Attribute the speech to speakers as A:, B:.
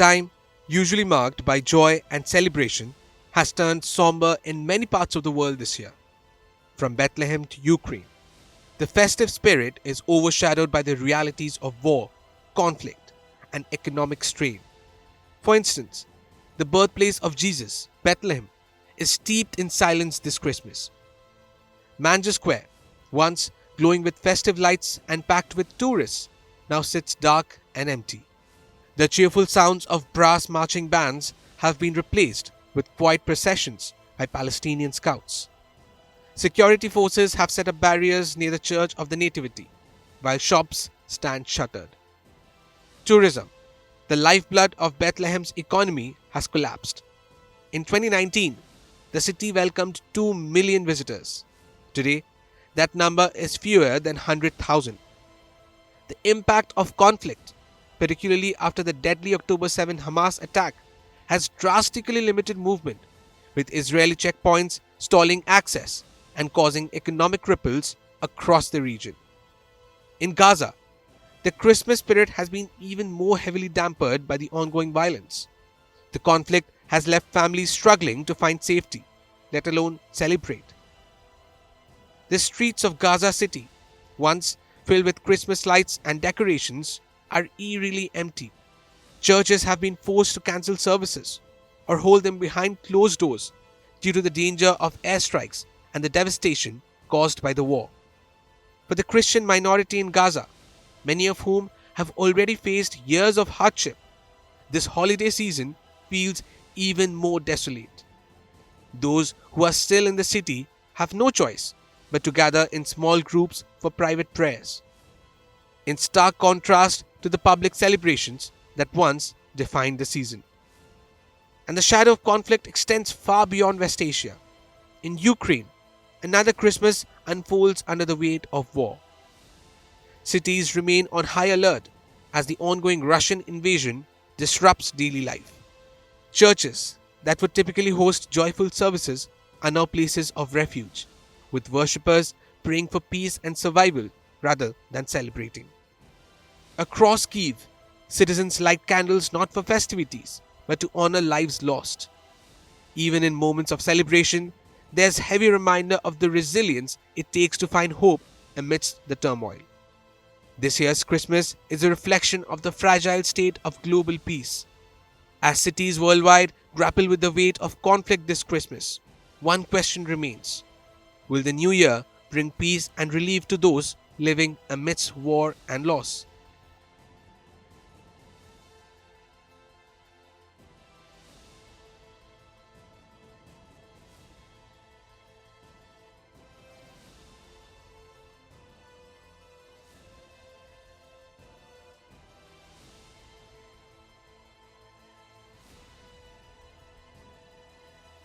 A: time, usually marked by joy and celebration, has turned somber in many parts of the world this year. From Bethlehem to Ukraine, the festive spirit is overshadowed by the realities of war, conflict, and economic strain. For instance, the birthplace of Jesus, Bethlehem, is steeped in silence this Christmas. Manger Square, once glowing with festive lights and packed with tourists, now sits dark and empty. The cheerful sounds of brass marching bands have been replaced with quiet processions by Palestinian scouts. Security forces have set up barriers near the Church of the Nativity, while shops stand shuttered. Tourism, the lifeblood of Bethlehem's economy, has collapsed. In 2019, the city welcomed 2 million visitors. Today, that number is fewer than 100,000. The impact of conflict, particularly after the deadly October 7 Hamas attack, has drastically limited movement, with Israeli checkpoints stalling access and causing economic ripples across the region. In Gaza, the Christmas spirit has been even more heavily dampened by the ongoing violence. The conflict has left families struggling to find safety, let alone celebrate. The streets of Gaza City, once filled with Christmas lights and decorations, are eerily empty. Churches have been forced to cancel services or hold them behind closed doors due to the danger of airstrikes and the devastation caused by the war. For the Christian minority in Gaza, many of whom have already faced years of hardship, this holiday season feels even more desolate. Those who are still in the city have no choice but to gather in small groups for private prayers, in stark contrast to the public celebrations that once defined the season. And the shadow of conflict extends far beyond West Asia. In Ukraine, another Christmas unfolds under the weight of war. Cities remain on high alert as the ongoing Russian invasion disrupts daily life. Churches that would typically host joyful services are now places of refuge, with worshippers praying for peace and survival rather than celebrating. Across Kyiv, citizens light candles not for festivities, but to honor lives lost. Even in moments of celebration, there's heavy reminder of the resilience it takes to find hope amidst the turmoil. This year's Christmas is a reflection of the fragile state of global peace. As cities worldwide grapple with the weight of conflict this Christmas, one question remains: will the new year bring peace and relief to those living amidst war and loss?